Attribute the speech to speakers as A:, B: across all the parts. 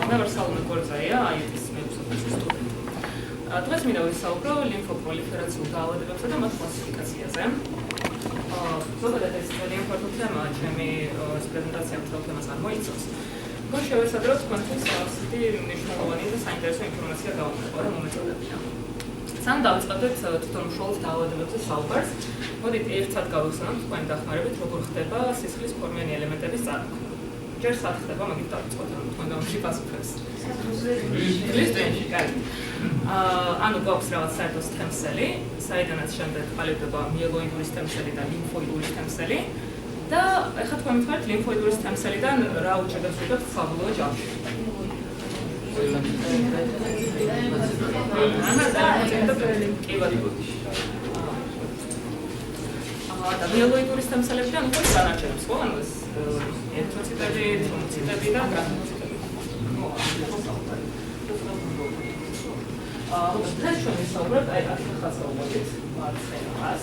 A: მე ვარ სალომე კორძაია, IT-ის მეუღლე სტუდენტი. დღეს მინდა ვისაუბრო ლიმფოპროლიფერაციულ დაავადებებსა და მათ კლასიფიკაციაზე. ზოგადად ეს ძალიან important თემაა, ჩემი პრეზენტაცია მთელ თემას არ მოიცავს. გონ შევესადროთ თქვენთვის ასეთი მნიშვნელოვანი და საინტერესო ინფორმაცია გავუმეყო და მომეწოდებინა. სამ დავიწყებდეთ თვითონ უშუალოდ დაავადებებზე საუბარს. მოდით ერთად გავიხსენოთ თქვენი დახმარებით, როგორ ხდება სისხლის ფორმიანი ელემენტების წარმოქმნა. ჯერ სად ხდება, მაგით დავიწყოთ, ანუ თქვენ გამში პასუხებს. გლისტენში, კარგი. ანუ გვაქვს რაღაც საერთო სტემსელი, საიდანაც შემდეგ ყალიბდება მიელოიდური სტემსელი და ლიმფოიდური სტემსელი. და ეხლა თქვენ მითხარით ლიმფოიდური სტემსელიდან რა უჩვენებს ვიღებთ საბოლოო ჯამში. და მიელოიდური სტემსელებიდან უკვე დანარჩენებს, ხო? ანუ ეს ერითროციტები, თრომბოციტები და გრანულოციტები. დღეს ჩვენ ვისაუბრებთ აი ამ ხასიათით, მარცხენას.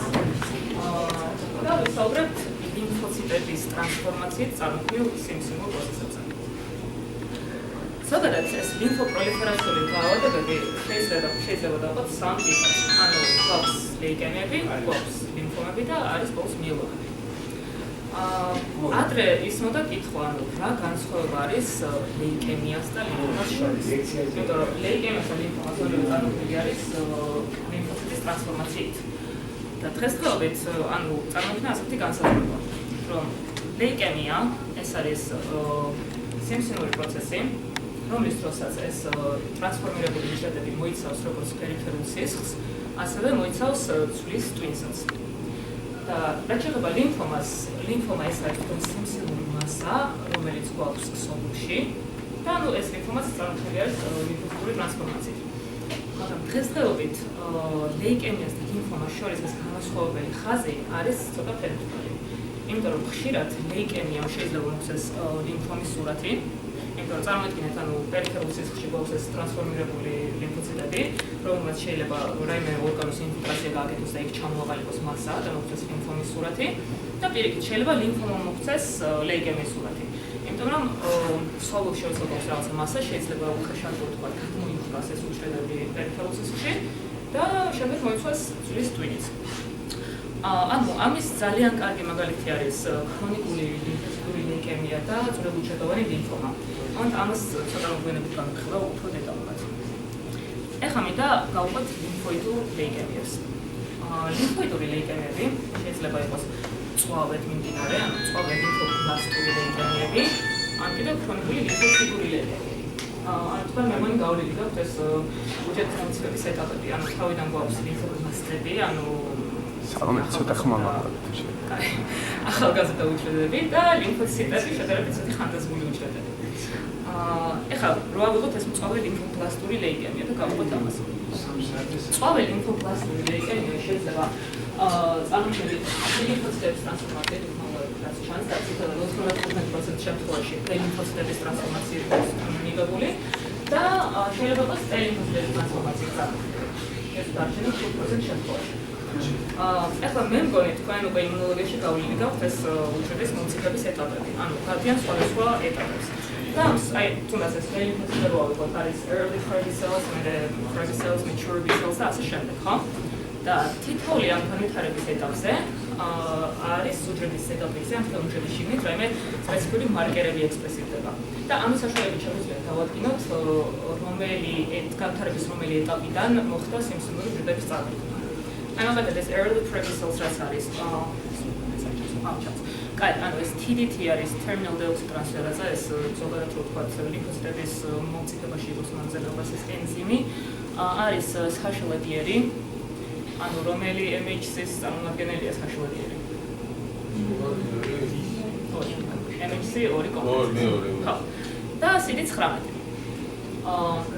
A: და ვისაუბრებთ ლიმფოციტების ტრანსფორმაციით წარმოქმნილ სიმსივნურ პროცესებზე. ზოგადად ეს ლიმფოპროლიფერაციული დაავადებები შეიძლება დავყოთ სამ ტიპად. ანუ გვაქვს ლეიკემიები, გვაქვს ლიმფომები და არის ბოლოს მიელომები. ადრე ისმოდა კითხვა, ანუ რა განსხვავება არის ლეიკემიას და ლიმფომას შორის. იმიტომ რომ ლეიკემიას და ლიმფომას ორივე წარმოქმნილი არის ლიმფოციტის ტრანსფორმაციით. და დღესდღეობით ანუ წარმოქმნა ასეთი განსაზღვრება, რომ ლეიკემია ეს არის სიმსივნური პროცესი, რომლის დროსაც ეს ტრანსფორმირებული ნიჟადები მოიცავს როგორც პერიფერულ სისხლს, ასევე მოიცავს ცვლის ტვინსაც. და რაც შეეხება ლიმფომას, ლიმფომა ეს არის სიმსივნური მასა, რომელიც გვაქვს სოლულში, და ანუ ეს ლიმფომაც წარმოქმნილი არის ლიმფოციტური ტრანსფორმაციით. მაგრამ დღესდღეობით ლეიკემიას და ლიმფომას შორის ეს განსხვავებელი ხაზი არის ცოტა ფერმტული. იმიტომ რომ ხშირად ლეიკემიამ შეიძლება მოხდეს ლიმფომის სურათი, იმიტომ რომ წარმოიდგინეთ, ანუ პერიფერულ სისხლში გვაქვს ეს ტრანსფორმირებული ლიმფოციტები, რომელმაც შეიძლება რაიმე ორგანოს ინფილტრაცია გააკეთოს და იქ ჩამოაყალიბოს მასა და მოხდეს ლიმფომის სურათი და პირიქით შეიძლება ლიმფომამ მოხდეს ლეიკემიის სურათი. იმიტომ რომ სოლულში გვაქვს რაღაცა მასა, შეიძლება უხეშად ვთქვა, მოიხსნას ეს უჯრედები პერიფერულ სისხლში და შემდეგ მოიცვას ცვლის ტვინიც. ანუ ამის ძალიან კარგი მაგალითი არის ქრონიკული ლიმფოციტური ლეიკემია და წვრილუჯრედოვანი ლიმფომა. ამიტომ ამას ცოტა მოგვიანებით გავხსნა უფრო დეტალურად. ეხლა მინდა გავუყვეთ ლიმფოიდურ ლეიკემიას. ლიმფოიდური ლეიკემიები შეიძლება იყოს წვავედ მიმდინარე, ანუ წვავედ ლიმფობლასტური ლეიკემიები, ან კიდევ ქრონიკული ლიმფოციტური ლეიკემიები. ანუ თქვენ მეგონი გავლილი გაქვთ ეს უჯრედების ეტაპები, ანუ თავიდან გვაქვს ლიმფობლასტები, ანუ
B: სალომე ცოტა ხმა მაქვს.
A: ახალგაზრდა უჯრედები და ლიმფოციტები შედარებით ცოტა ხანდაზმული უჯრედები. ეხლა რა ვიღოთ ეს მწვავე ლიმფობლასტური ლეიკემია და გავუყვეთ ამას. მწვავე ლიმფობლასტური ლეიკემია შეიძლება წარმოქმნილ ლიმფოციტების ტრანსფორმაციით რაც ჩანს და ცოტა 90% შემთხვევაში ლიმფოციტების ტრანსფორმაციით მიღებული და შეიძლება იყოს ლიმფოციტების ტრანსფორმაციით წარმოქმნილი. ეს დარჩენა 5% შემთხვევაში. ეხლა მე მგონი თქვენ უკვე იმუნოლოგიაში გავლილი გაქვთ ეს უჯრედის მომწიფების ეტაპები, ანუ გადიან სხვადასხვა ეტაპებს. და აი თუნდაც ეს ლიმფოციტები ვიღოთ არის early Fragi cells, მერე Fragi cells, mature B cells და ასე შემდეგ, ხო? და თითოეული ამ განვითარების ეტაპზე არის უჯრედის ეტაპებზე, ამ უჯრედის შიგნით რაიმე სპეციფიკური მარკერები ექსპრესირდება. და ამის საშუალებით შეგვიძლია დავადგინოთ რომელი განვითარების რომელი ეტაპიდან მოხდა სიმსივნური უჯრედების წარმოქმნა. აი მაგალითად ეს early Fragi cells რაც არის კაი, ანუ ეს TDT არის terminal deoxytransferase, ეს ზოგადად რო ვთქვათ ლიმფოციტების მომწიფებაში იღებს მონაწილეობას ეს ენზიმი, არის საშუალედიერი, ანუ რომელი MHC-ის წარმომადგენელია საშუალედიერი. MHC 2 კომპლექსი. ხო. და CD 19.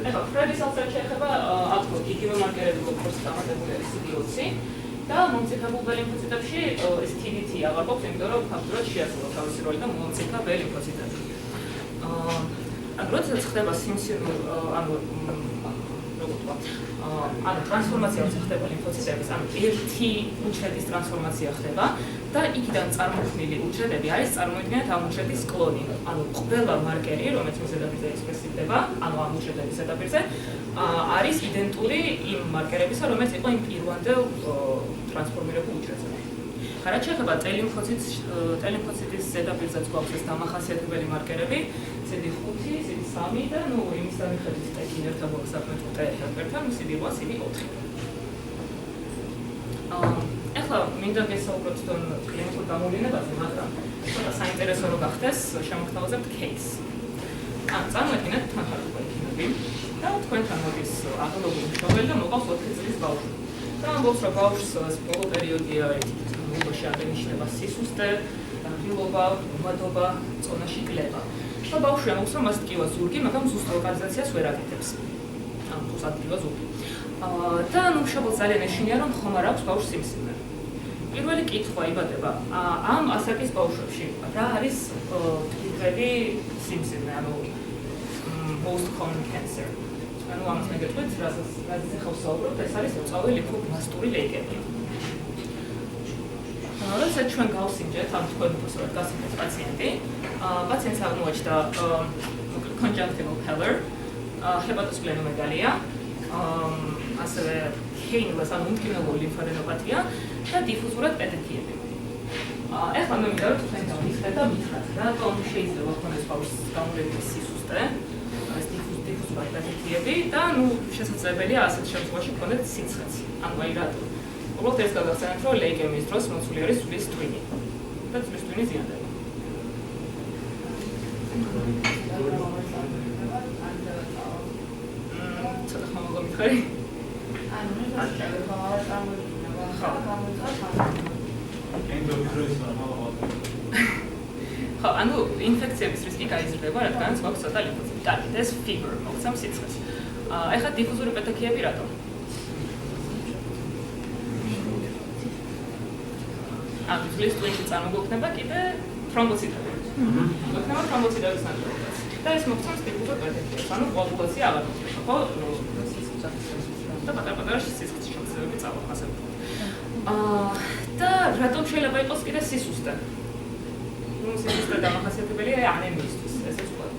A: ეხლა Fragi cells-ად შეეხება აქ იგივე მარკერები გვაქვს დამატებული არის CD20. და მომწიფებულ ლიმფოციტებში ეს TDT აღარ გვაქვს, იმიტომ რომ ფაქტურად შეასრულა თავისი როლი და მომწიფა ლიმფოციტები. ანუ როდესაც ხდება სიმსივნური, ანუ როგორ ვთქვა, ანუ ტრანსფორმაცია ხდება ლიმფოციტების, ანუ ერთი უჯრედის ტრანსფორმაცია ხდება და იქიდან წარმოქმნილი უჯრედები არის წარმოიდგინეთ ამ უჯრედის კლონი. ანუ ყველა მარკერი, რომელიც მის ზედაპირზე ექსპრესირდება, ანუ ამ უჯრედების ზედაპირზე, არის იდენტური იმ მარკერებისა, რომელიც იყო იმ პირვანდელ ტრანსფორმირებულ უჯრედზე. რაც შეეხება ტელიმფოციტის ზედაპირზეც გვაქვს ეს დამახასიათებელი მარკერები, CD5, CD3 და იმის მიხედვით ტექინ ერთად გვაქვს ტექინერთან, CD8, CD4. ეხლა მინდა გესაუბროთ თვითონ კლინიკურ გამოვლენებაზე, მაგრამ ცოტა საინტერესო რო გახდეს, შემოგთავაზებთ кейს. წარმოიდგინეთ თან ხართ ექიმები და თქვენთან მოდის აღლობილი მშობელი და მოყავს 4 წლის ბავშვი. და ამბობს, რომ ბავშვს ბოლო პერიოდია უბოში აღენიშნება სისუსტე, განხილვა, უმადობა, წონაში კლება. და ბავშვი ამბობს, რომ მას ტკივა ზურგი, მაგრამ ზუსტ ლოკალიზაციას ვერ აკეთებს. თუ სადგივა ზურგი. და მშობელს ძალიან ეშინია, რომ ხომ არ აქვს ბავშვს სიმსივნე. პირველი კითხვა იბადება ამ ასაკის ბავშვებში, რა არის ტკივილი სიმსივნე, ანუ most common cancer. ანუ ამას მეგეთქვით, რაზეც ახლა ვსაუბრობთ, ეს არის მოწავე ლიმფობლასტური ლეიკემია. როდესაც ჩვენ გავსინჯეთ, ამ თქვენ უბრალოდ გასინჯეთ პაციენტი, პაციენტს აღმოაჩნდა conjunctival pallor, ჰეპატოსპლენომეგალია, ასევე ჰეინლას ან უმტკივნეული ლიმფადენოპათია და დიფუზურად პეტექიები. ეხლა მე მინდა რომ თქვენ დავიხსნათ და მითხრათ, რატომ შეიძლება ქონდეს ბავშვის გამოვლენილი სისუსტე, ეს დიფუზურად პეტექიები და შესაძლებელია ასეთ შემთხვევაში ქონდეს სიცხეც. ანუ აი რატომ? უბრალოდ ეს გადავხსენებთ, რომ ლეიკემიის დროს მოცული არის ძვლის ტვინი და ძვლის ტვინი ზიანდება. ცოტა ხომ მოგმითხარი? ანუ ინფექციების რისკი გაიზრდება, რადგანაც გვაქვს ცოტა ლიმფოციტი. კარგი, ეს ფიგურ მოგცემ სიცხეს. ეხლა დიფუზური პეტექიები რატომ? ანუ ძვლის ტვინში წარმოგვექნება კიდე თრომბოციტები. გვექნება თრომბოციტების ნაწილაკაც. და ეს მოგცემს დიფუზურ პეტექიებს. ანუ კოაგულაცია აღარ მოხდება, ხო? და პატარ-პატარა სისხლის შემცირებები წავა, ასე ვთქვათ. და რატომ შეიძლება იყოს კიდე სისუსტე? სისუსტე დამახასიათებელია ანემიისთვის, ესეც ვთქვათ.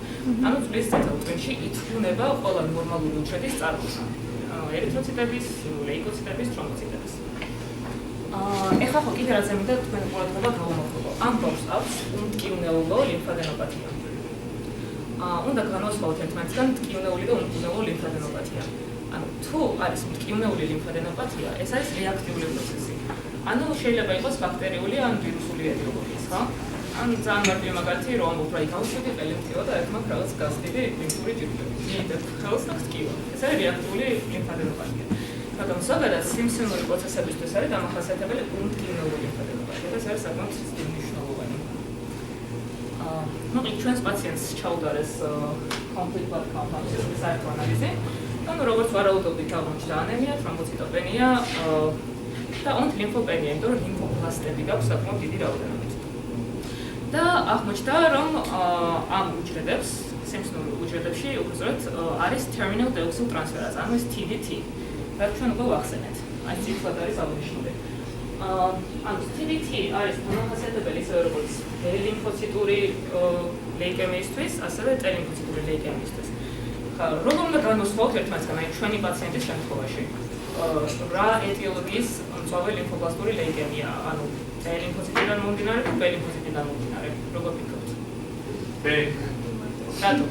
A: ანუ ძვლის წიწვოვში ითვლება ყველა ნორმალური უჯრედის წარმოშობა. ერითროციტების, ლეიკოციტების, თრომბოციტების. ეხლა ხო კიდე რაც მინდა თქვენ ყურადღება გავუმართლო. ამ ბავშვს აქვს უმტკივნეულო ლიმფადენოპათია. უნდა განვასხვაოთ ერთმანეთისგან მტკივნეული და უმტკივნეულო ლიმფადენოპათია. ანუ თუ არის მტკივნეული ლიმფადენოპათია, ეს არის რეაქტიული პროცესი. ანუ შეიძლება იყოს ბაქტერიული ან ვირუსული ეტიოლოგიის, ხო? ან ძალიან მარტივი მაგალითი, რომ უფრო იქავსები ყელი მტკივა და ერთ მაგ რაღაც გასდიდი ლიმფური ჯირკვლები. მიიღებ ხელს და ხტკივა. ეს არის რეაქტიული ლიმფადენოპათია. მაგრამ ზოგადად სიმსივნური პროცესებისთვის არის დამახასიათებელი უმტკივნეული ლიმფადენოპათია და ეს არის საკმაოდ მნიშვნელოვანი. მოკლედ ჩვენს პაციენტს ჩაუდარეს complete blood compounds-ის საერთო ანალიზი. ანუ როგორც ვარაუდობდით, აღმოჩნდა ანემია, თრომბოციტოპენია და ლიმფოპენია, იმიტომ რომ ლიმფობლასტები გაქვს საკმაოდ დიდი რაოდენობით. და აღმოჩნდა, რომ ამ უჯრედებს, სიმსივნურ უჯრედებში, უბრალოდ არის terminal deoxyl transferase, ანუ ეს TDT. რაც ჩვენ უკვე ვახსენეთ. აი ციფრად არის აღნიშნული. ანუ TDT არის დამახასიათებელი ისე როგორც ლიმფოციტური ლეიკემიისთვის, ასევე ტელიმფოციტური ლეიკემიისთვის. როგორ უნდა განვასხვაოთ ერთმანეთისგან აი ჩვენი პაციენტის შემთხვევაში? რა ეტიოლოგიის მწვავე ლიმფობლასტური ლეიკემია, ანუ ლიმფოციტიდან მომდინარე თუ ლიმფოციტიდან მომდინარე? როგორ ფიქრობთ? რატო?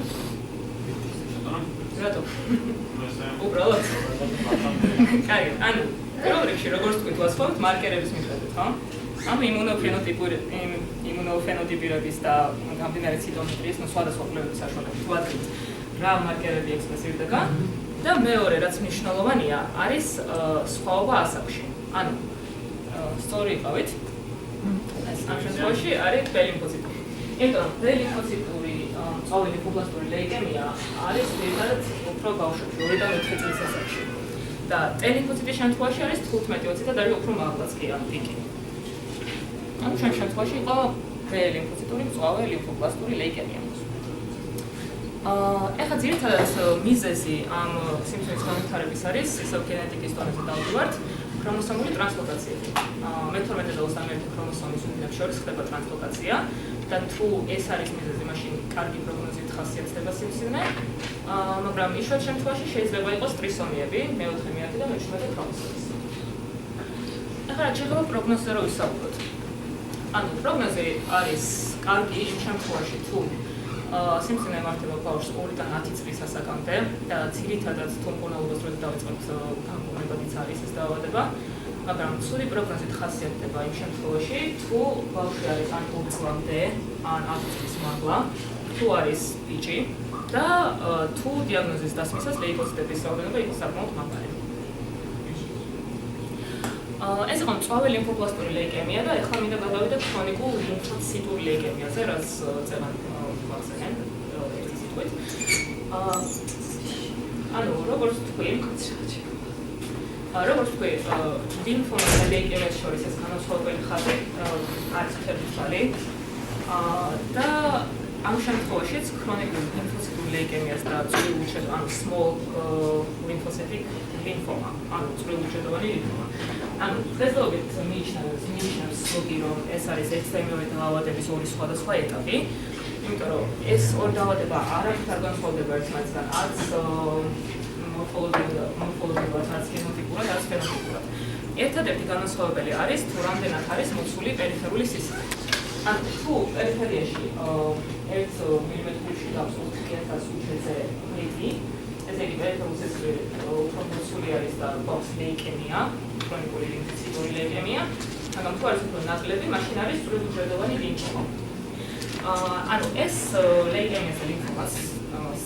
A: რატო? უბრალოდ? კარგი, ანუ პირველ რიგში როგორც თქვით, ვასხვაოთ მარკერების მიხედვით, ხო? ანუ იმუნოფენოტიპირების და გამდინარე ციტომეტრიის, სხვადასხვა კვლევების საშუალებით ვადით რა მარკერები ექსპრესირდება და მეორე რაც მნიშვნელოვანია არის სხვაობა ასაკში. ანუ სწორი იყავით. ეს ამ შემთხვევაში არის ბ-ლიმფოციტი. იმიტომ ბ-ლიმფოციტური მწვავე ლიმფობლასტური ლეიკემია არის ძირითადად უფრო ბავშვებში, 2-დან 4 წლის ასაკში. და ტ-ლიმფოციტის შემთხვევაში არის 15-20 და даже უფრო მაღლაც კი ამ პიკი. ანუ ჩვენ შემთხვევაში იყო ბ-ლიმფოციტური მწვავე ლიმფობლასტური ლეიკემია. ეხლა ძირითადად მიზეზი ამ სიმპტომის განვითარების არის ისევ გენეტიკის დონეზე დავდივართ, ქრომოსომული ტრანსლოკაციები. მე-12 და 21 ქრომოსომის უნიტებს შორის ხდება ტრანსლოკაცია და თუ ეს არის მიზეზი, მაშინ კარგი პროგნოზით ხასიათდება სიმსივნე, მაგრამ იშვიათ შემთხვევაში შეიძლება იყოს ტრისომიები, მე-4 მეათე და მე-17 ქრომოსომის. ახლა რაც შეეხება პროგნოზზე რო ვისაუბროთ. ანუ პროგნოზი არის კარგი იმ შემთხვევაში, თუ სიმსივნე ემართება ბავშვს 2-დან 10 წლის ასაკამდე და ძირითადად თუ მკურნალობას როდის დავიწყებთ, განკურნებადიც არის ეს დაავადება, მაგრამ ცუდი პროგნოზით ხასიათდება იმ შემთხვევაში, თუ ბავშვი არის ან 2 წლამდე, ან 10 წლის მაღლა, თუ არის ბიჭი და თუ დიაგნოზის დასმისას ლეიკოციტების რაოდენობა იყოს საკმაოდ მაგარი. ეს იყო მწვავე ლიმფობლასტური ლეიკემია და ეხლა მინდა გადავიდეთ ქრონიკულ ლიმფოციტური ლეიკემიაზე, რაც წერან გვახსენებ ერთი სიტყვით. ანუ როგორც თქვი, ლიმფომა და ლეიკემიას შორის ეს განსხვავებული ხაზი არის ხერხემალი და ამ შემთხვევაშიც ქრონიკულ ლიმფოციტურ ლეიკემიას და წვრილ უჯრედოვანი ანუ small lymphocytic lymphoma, ანუ წვრილ უჯრედოვანი ლიმფომა. ანუ დღესდღეობით მიიჩნევს ზოგი, რომ ეს არის ექსტრემალური დაავადების ორი სხვადასხვა ეტაპი, იმიტომ რომ ეს ორი დაავადება არაფრით არ განსხვავდება ერთმანეთისგან, არც მორფოლოგიურად, არც გენოტიპურად, არც ფენოტიპურად. ერთადერთი განსხვავებელი არის, თუ რამდენად არის მოცული პერიფერული სისხლი. ანუ თუ პერიფერიაში 1 მილიმეტრში გავს 40000 უჯრედზე მეტი, ესე იგი პერიფერული სისხლი უფრო მოცული არის და გვაქვს ლეიკემია, ქრონიკული ლიმფოციტური ლეიკემია, მაგრამ თუ არის უფრო ნაკლები, მაშინ არის წვრილუჯრედოვანი ლიმფომა. ანუ ეს ლეიკემიას და ლიმფომას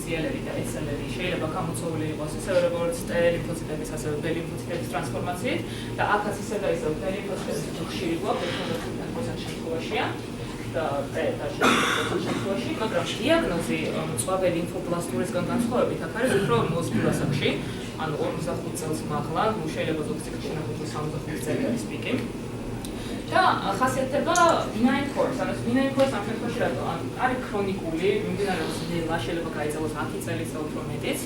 A: CLL და SLL შეიძლება გამოწვეული იყოს ისევე როგორც T ლიმფოციტების, ასევე B ლიმფოციტების ტრანსფორმაციით და აქაც ისე და ისე T ლიმფოციტების ხშირი გვაქვს 95% შემთხვევაშია და T და შემთხვევაში, მაგრამ დიაგნოზი მწვავე ლიმფობლასტურისგან განსხვავებით აქ არის უფრო მოზრდილ ასაკში, ანუ 45 წელს მაღლა, შეიძლება ზოგ ციკლში ნახოთ 65 წელი არის პიკი. და ხასიათდება benign course, ანუ benign course ამ შემთხვევაში რატო? არის ქრონიკული, მიმდინარეობს ნელა, შეიძლება გაიწევოს 10 წელი და უფრო მეტიც.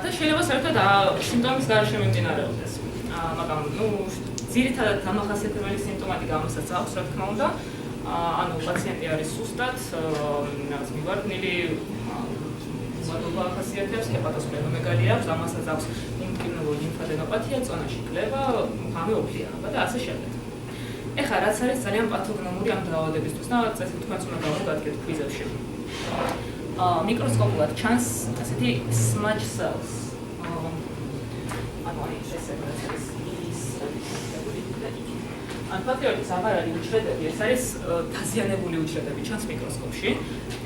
A: და შეიძლება საერთოდ სიმპტომის გარეშე მიმდინარეობდეს. მაგრამ ძირითადად დამახასიათებელი სიმპტომატიკა ამასაც აქვს, რა თქმა უნდა. ანუ პაციენტი არის სუსტად, მივარდნილი, მადლობა ახასიათებს, ჰეპატოსპლენომეგალია აქვს, ამასაც აქვს იმუნური ლიმფადენოპათია, წონაში კლება, ღამე ოფლიანობა და ასე შემდეგ. ეხლა რაც არის ძალიან პათოგნომური ამ დაავადებისთვის და წესით თქვენს უნდა გავუგადგეთ ქვიზებში. მიკროსკოპულად ჩანს ასეთი smudge cells. ანუ ესე ან ფაქტობრივად აღარ არის უჯრედები, ეს არის დაზიანებული უჯრედები ჩანს მიკროსკოპში.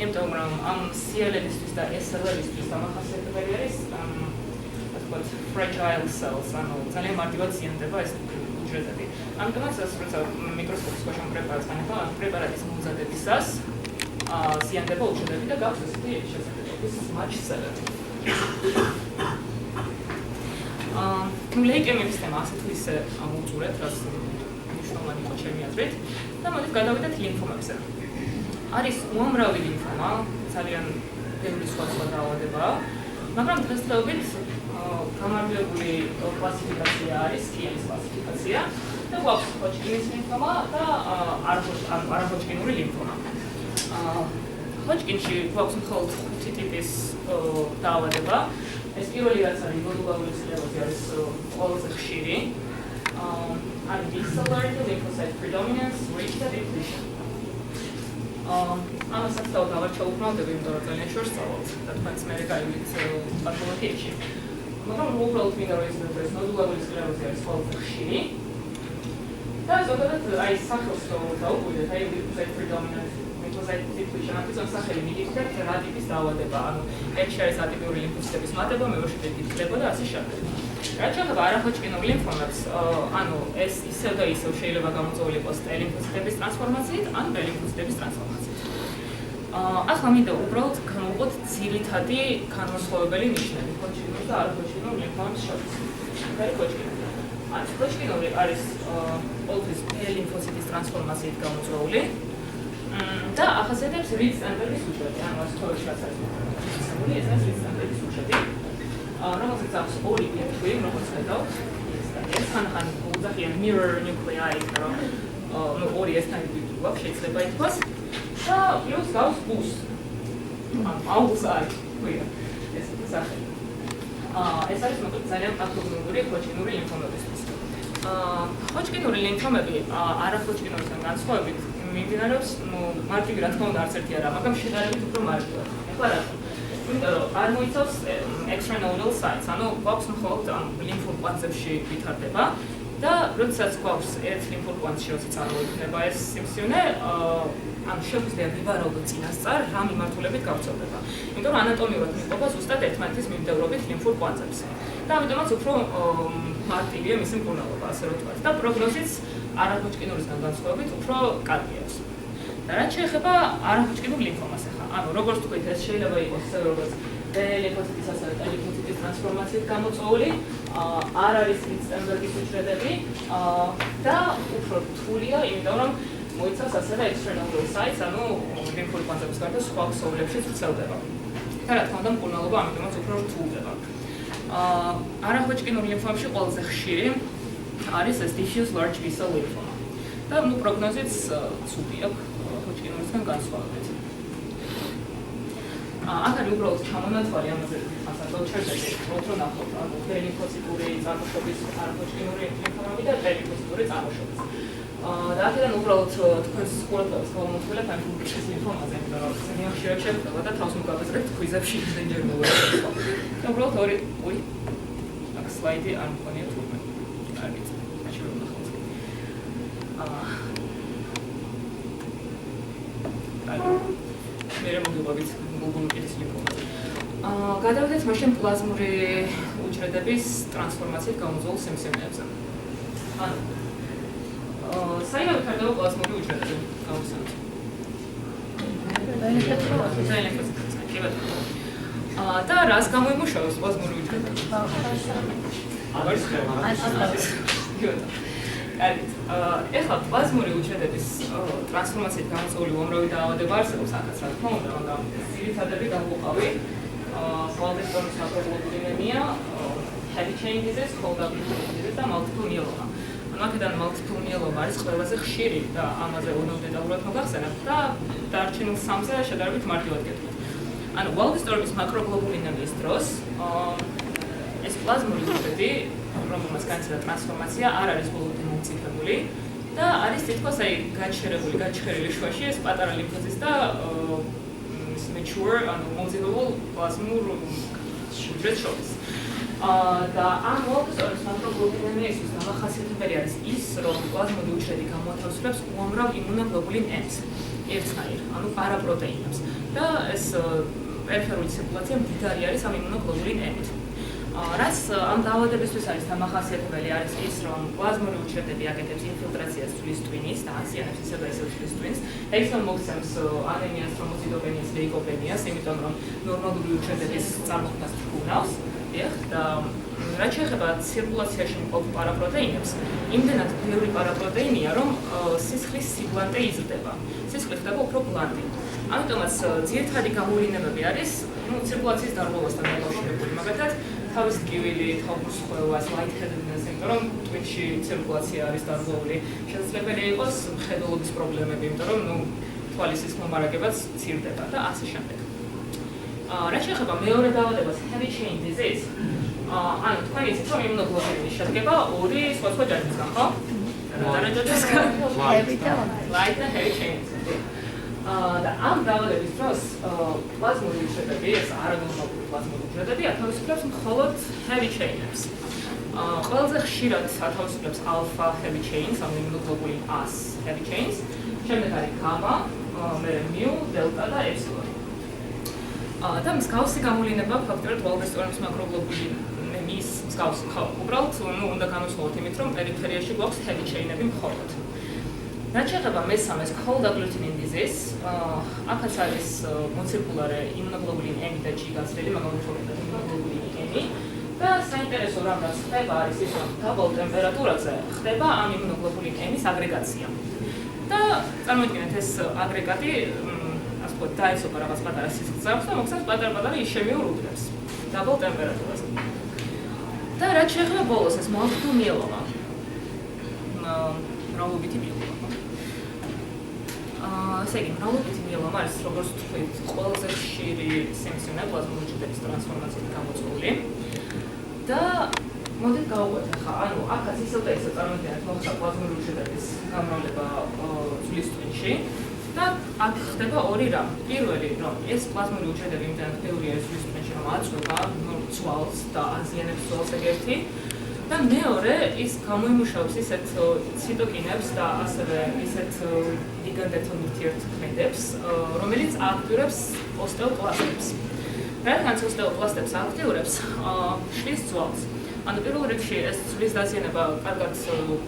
A: იმიტომ რომ ამ CLL-ისთვის და SLL-ისთვის დამახასიათებელი არის fragile cells, ანუ ძალიან მარტივად ზიანდება ეს უჯრედები. ამიტომაც როცა მიკროსკოპის ქვეშ პრეპარატს განიხილავ, ამ პრეპარატის მომზადებისას ზიანდება უჯრედები და გაქვს ესეთი შესაძლებლობა smudge cell-ები. ლეიკემიის თემა ასე თუ ისე ამოვწურეთ, რაც მნიშვნელოვანი იყო ჩემი აზრით და მოდით გადავიდეთ ლიმფომებზე. არის უამრავი ლიმფომა, ძალიან ბევრი სხვადასხვა დაავადებაა, მაგრამ დღესდღეობით გამარჯვებული კლასიფიკაცია არის კიელის კლასიფიკაცია და გვაქვს ჰოჯკინის ლიმფომა და არაჰოჯკინური ლიმფომა. ჰოჯკინში გვაქვს მხოლოდ 5 ტიპის დაავადება. ეს პირველი რაც არის ნოდულარული სკლეროზი არის ყველაზე ხშირი. არის D-cell lymphocyte predominance, reach და depletion. ამასაც დავარ ჩაუბრუნდები, იმიტომ რომ ძალიან შორს წავალთ და თქვენც მე გაივით პათოლოგიაში. მაგრამ უბრალოდ მინდა რომ ეს ნოდულარული სკლეროზი არის ყველაზე ხშირი. და ზოგადად აი სახელს დაუკვირდეთ, აი lymphocyte predominance, lymphocyte depletion, ამიტომ სახელი მიგიხდეთ რა ტიპის დაავადება, ანუ ერთში არის ატიპიური ლიმფოციტების მატება, მეორეში დიფლება და ასე შემდეგ. რაც შეეხება არაჰოჯკინურ ლიმფომებს, ანუ ეს ისევ და ისევ შეიძლება გამოწვეული იყოს T ლიმფოციტების ტრანსფორმაციით, ან B ლიმფოციტების ტრანსფორმაციით. ახლა მინდა უბრალოდ განვუყოთ ძირითადი განსხვავებელი ნიშნები ჰოჯკინურ და არაჰოჯკინურ ლიმფომებს შორის. ჰოჯკინური. ჰოჯკინური არის ყოველთვის B ლიმფოციტის ტრანსფორმაციით გამოწვეული და ახასიათებს რიდსტენბერგის უჯრედი, ანუ ეს თორეშიც არის. ეს არის რიდსტენბერგის უჯრედი. რომელსაც აქვს ორი კუთხე, როგორც ხედავთ, კრისტალია, ხან უძახიან mirror nuclei, რომ ну ორი ერთნაირი გვაქვს, შეიძლება ითქვას. და პლუს გავს ბუს. აუცარი, ვია. ეს სახე. ეს არის მოკლედ ძალიან პათოგენური ჰოჯკინური ლიმფომებისთვის. ჰოჯკინური ლიმფომები არახოჯკინურისგან განსხვავებით მიმდინარეობს, მარტივი რა თქმა უნდა არც ერთი არა, მაგრამ შედარებით უფრო მარტივად. ეხლა რა? იმიტომ რომ არ მოიცავს extranodal sites, ანუ გვაქვს მხოლოდ ლიმფურ კვანძებში ვითარდება და როდესაც გვაქვს ერთ ლიმფურ კვანძში როცა წარმოიქმნება ეს სიმსივნე, ან შეგვიძლია ვივარაუდოთ წინასწარ რა მიმართულებით გავრცელდება. იმიტომ რომ ანატომიურად მიყვება ზუსტად ერთმანეთის მიმდევრობით ლიმფურ კვანძებს. და ამიტომაც უფრო მარტივია მისი მკურნალობა, ასე რომ ვთქვათ. და პროგნოზიც არახოჯკინურისგან განსხვავებით უფრო კარგი აქვს. და რაც შეეხება არახოჯკინურ ლიმფომას ახლა, ანუ როგორც თქვით, ეს შეიძლება იყოს ისე როგორც B ლიმფოციტის ასევე T ლიმფოციტის ტრანსფორმაციით გამოწვეული, არ არის ლიცტენბერგის უჯრედები და უფრო რთულია, იმიტომ რომ მოიცავს ასევე extranodal sites, ანუ ლიმფური კვანძების გარდა სხვა ქსოვილებშიც ვრცელდება. და რა თქმა უნდა, მკურნალობა ამიტომაც უფრო რთულდება. არახოჯკინურ ლიმფომებში ყველაზე ხშირი არის ეს diffuse large B-cell lymphoma. და პროგნოზიც ცუდი აქვს ჰოჯკინურისგან განსხვავებით. აქ არის უბრალოდ ჩამონათვალი ამაზე ასაკო ჩერტები, უფრო ნახოთ, ანუ B ლიმფოციტური წარმოშობის არახოჯკინური ლიმფომები და T ლიმფოციტური წარმოშობის. და აქედან უბრალოდ თქვენს ყურადღებას გამომთვლებ ამ გულშის ლიმფომაზე, იმიტომ რომ ძალიან ხშირად შეხვდება და თავს მოგაბეზრებთ კვიზებში იმდენჯერ მოვეწყო. და უბრალოდ ორი აქ სლაიდი არ მქონია თურმე. კარგით. მაშინ ვნახოთ. მე მოგიყვებით გულგულკიდის ლიმფომაზე. გადავიდეთ მაშინ პლაზმური უჯრედების ტრანსფორმაციით გამოწვეულ სიმსივნეებზე. ანუ საერთოდ ხარდება პლაზმური უჯრედები გავუსწრებთ. და რას გამოიმუშავებს პლაზმური უჯრედები? კარგით. ეხლა პლაზმური უჯრედების ტრანსფორმაციით გამოწვეული უამრავი დაავადება არსებობს აქაც, რა თქმა უნდა, მაგრამ ძირითადები გამოყავი ვალდესტონის მაკროგლობულინემია, heavy chain disease, cold agglutinin disease და multiple myeloma. აქედან multiple myeloma არის ყველაზე ხშირი და ამაზე უნდა დეტალურად მოგახსენებთ და დარჩენილ სამზე შედარებით მარტივად გეტყვით. ანუ ვალდესტონის მაკროგლობულინემიის დროს ეს პლაზმური უჯრედი, რომელმაც განიცადა ტრანსფორმაცია, არ არის ბოლომდე მომწიფებული და არის თითქოს გაჩერილი შუაში ეს პატარა ლიმფოციტს და mature, ანუ მომწიფებულ პლაზმურ უჯრედს შორის. და ამ ვალდესტონის მაკროგლობულინემიისთვის დამახასიათებელი არის ის, რომ პლაზმური უჯრედი გამოათავისუფლებს უამრავ იმუნოგლობულინ M-ს, ერთნაირ, ანუ პარაპროტეინებს. და ეს პერიფერული ცირკულაცია მდიდარი არის ამ იმუნოგლობულინ M-ით. რაც ამ დაავადებისთვის არის დამახასიათებელი არის ის, რომ პლაზმური უჯრედები აკეთებს ინფილტრაციას ცვლის ტვინის და აზიანებს ისე და ისე ცვლის ტვინს. ეს მოგცემს ანემიას, თრომბოციტოპენიას, ლეიკოპენიას, იმიტომ რომ ნორმალური უჯრედების წარმოქმნას თქუნავს. და რაც შეეხება ცირკულაციაში მყოფ პარაპროტეინებს, იმდენად ბევრი პარაპროტეინია, რომ სისხლის სიბლანტე იზრდება. სისხლი ხდება უფრო ბლანტი. ამიტომაც ძირითადი გამოვლინებები არის, ცირკულაციის დარღვევასთან დაკავშირებული, მაგალითად, თავის ტკივილი, თვალის ხვევას, lightheadedness, იმიტომ რომ ტვინში ცირკულაცია არის დარღვეული. შესაძლებელი იყოს მხედველობის პრობლემები, იმიტომ რომ თვალის სისხლმომარაგებაც მცირდება და ასე შემდეგ. რაც შეეხება მეორე დაავადებას, heavy chain disease, ანუ თქვენ იცით, რომ იმუნოგლობულინი შედგება ორი სხვადასხვა ჯაჭვისგან, ხო? დანაჯაჭვისგან, light და heavy chain-ისგან. და ამ დაავადების დროს პლაზმური უჯრედები, ეს არანორმალური პლაზმური უჯრედები ათავისუფლებს მხოლოდ heavy chain-ებს. ყველაზე ხშირად ათავისუფლებს alpha heavy chains, ანუ იმუნოგლობულინ A-ს heavy chains, შემდეგ არის gamma, მერე mu, delta და epsilon. და მსგავსი გამოვლენა ფაქტობრივად ვალდესტონის მაკროგლობულინემიის მსგავსი ხო, უბრალოდ უნდა განვსხვაოთ იმით, რომ პერიფერიაში გვაქვს heavy chain-ები მხოლოდ. რაც შეეხება მესამეს cold agglutinin disease, აქაც არის მოცირკულარე იმუნოგლობულინ M და G გაცვლილი, მაგრამ უფრო იმუნოგლობულინ M და საინტერესო რამაც ხდება არის ის, რომ დაბალ ტემპერატურაზე ხდება ამ იმუნოგლობულინ M-ის აგრეგაცია. და წარმოიდგინეთ ეს აგრეგატი დაისობა რაღაც პატარა სისხლს აქვს და მოხსენს პატარ-პატარა იშემიურ უბნებს დაბალ ტემპერატურაზე. და რაც შეეხება ბოლოს ეს multiple myeloma. მრავლობითი myeloma. ესე იგი, მრავლობითი myeloma არის როგორც ვთქვით, ყველაზე ხშირი სიმსივნე პლაზმური უჯრედების ტრანსფორმაციით გამოწვეული. და მოდით გავუყვეთ ახლა, ანუ აქაც ისევ და ისევ წარმოიდგინეთ მოხდა პლაზმური უჯრედების გამრავლება ძვლის ტვინში და აქ ხდება ორი რამ. პირველი, რომ ეს პლაზმური უჯრედები იმდენად ბევრია ეს ძვლის ტვინში, რომ აწვება ცვალს და აზიანებს ცვალს ეგერთი. და მეორე, ის გამოიმუშავებს ისეთ ციტოკინებს და ასევე ისეთ ლიგანდებთან ურთიერთქმედებს, რომელიც აქტიურებს ოსტეოკლასტებს. რადგან ოსტეოკლასტებს აქტიურებს, შლის ცვალს. ანუ პირველ რიგში ეს ცვლის დაზიანება კარგად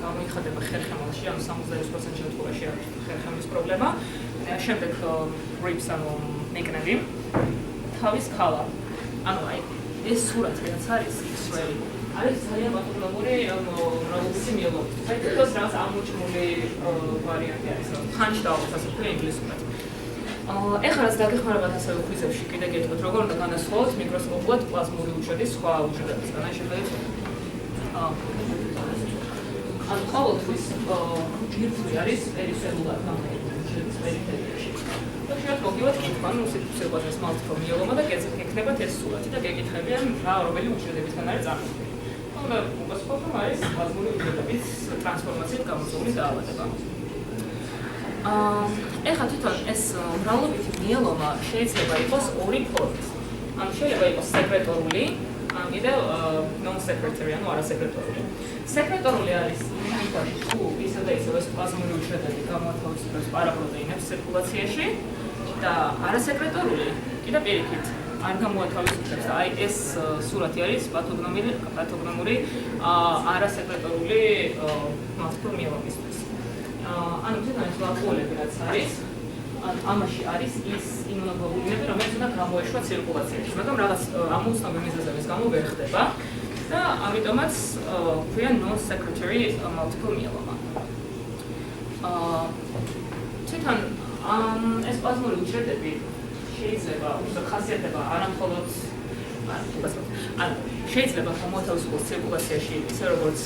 A: გამოიხატება ხერხემალში, ანუ 70% შემთხვევაში არის ხერხემლის პრობლემა. შემდეგ ribs, ანუ ნეკნები, თავის ქალა. ანუ აი ეს სურათი რაც არის X-ray არის ძალიან პათოლოგიური მრავლობითი myeloma. საერთოდ რაღაც ამოჭმული ვარიანტი არის, რომ punch down ასე ვთქვი ინგლისურად. ეხლა რაც დაგეხმარებათ ასევე კვიზებში კიდე გეტყვით, როგორ უნდა განასხვაოთ მიკროსკოპულად პლაზმური უჯრედის სხვა უჯრედებისგან. აი შეგიძლიათ ანუ ყოველთვის ჯგირთვი არის პერისელულარ გამხდომის პერიფერიაში. და შეიძლება მოგივათ კითხვა, ну სიტუაციაზე ეს multiple myeloma და გეკითხებათ ეს სურათი და გეკითხებიან რა რომელი უჯრედებისგან არის წარმოქმნილი. და უბრალოდ რომ არის პლაზმური უჯრედების ტრანსფორმაციით გამოწვეული დაავადება. ეხლა თვითონ ეს მრავლობითი myeloma შეიძლება იყოს ორი ფორმით. ანუ შეიძლება იყოს სეკრეტორული, ან კიდევ non-secretory, ანუ არასეკრეტორული. სეკრეტორული არის იმაში, თუ ისე და ისე ეს პლაზმური უჯრედები გამოათავისუფლებს პარაპროტეინებს ცირკულაციაში და არასეკრეტორული კიდევ პირიქით არ გამოათავისუფლებს. აი ეს სურათი არის პათოგნომური არასეკრეტორული multiple myeloma-ისთვის. ანუ თვითონ ეს ვაკუოლები რაც არის, ამაში არის ის იმუნოგლობულინები, რომელიც უნდა გამოეშვა ცირკულაციაში, მაგრამ რაღაც ამოუცნობი მიზეზების გამო ვერ ხდება და ამიტომაც ქვია non-secretory multiple myeloma. თვითონ ეს პლაზმური უჯრედები შეიძლება ხასიათდება არამხოლოდ შეიძლება გამოათავისუფლოს ცირკულაციაში ისე როგორც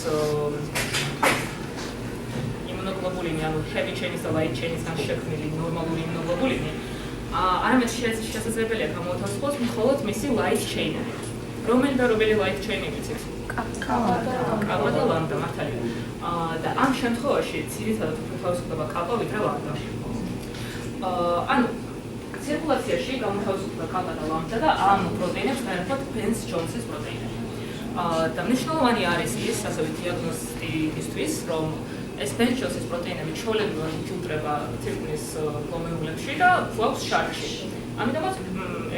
A: იმუნოგლობულინი, ანუ heavy chain-ის და light chain-ისგან შექმნილი ნორმალური იმუნოგლობულინი, არამედ შესაძლებელია გამოათავისუფლოს მხოლოდ მისი light chain-ები. რომელი light chain-ები იცით? კაპა და ლამდა, მართალია. და ამ შემთხვევაში ძირითადად უფრო თავისუფლდება კაპა ვიდრე ლამდა. ანუ ცირკულაციაში გამოთავისუფლდება კაპა და ლამდა და ამ პროტეინებს განაცხადოთ Pence-Jones-ის პროტეინები. და მნიშვნელოვანი არის ის, ასევე დიაგნოსტიკისთვის, რომ ეს Pence-Jones-ის პროტეინები ჩვეულებრივად იჭუტრება ცირკულის გლომერულებში და გვაქვს შარკში. ამიტომაც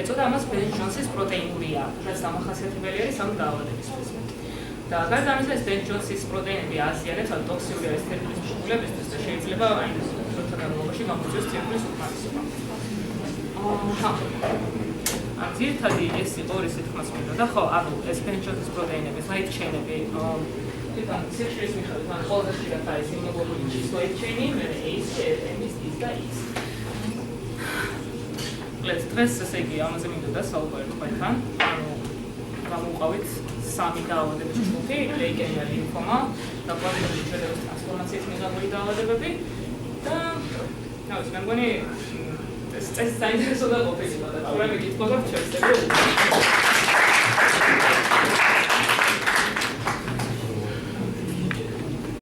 A: ეწოდა ამას Pence-Jones-ის პროტეინურია, რაც დამახასიათებელი არის ამ დაავადებისთვის. და გარდა ამისა, ეს Pence-Jones-ის პროტეინები აზიანებს, ანუ ტოქსიური არის ცირკულის მშობლებისთვის და შეიძლება აი დროთა განმავლობაში გამოიწვიოს ცირკულის უკმარისობა. ამ ძირითადი ეს იყო ორი სიტყვას მინდა და ხო, ანუ ეს Pence-Jones-ის პროტეინების light chain-ები თვითონ სიხშირის მიხედვით, ანუ ყველაზე ხშირად არის იმუნოგლობულინის light chain-ი, მერე ACE, MSD და ES. დღეს ესე იგი ამაზე მინდოდა საუბარი თქვენთან, ანუ გამოვყავით სამი დაავადების ჯგუფი, ლეიკემია, ლიმფომა და პლაზმური უჯრედების ტრანსფორმაციის მიღებული დაავადებები და მე მგონი ეს საინტერესო და ყოფილიყო და თუ რამე გითხოვთ, შევსებო.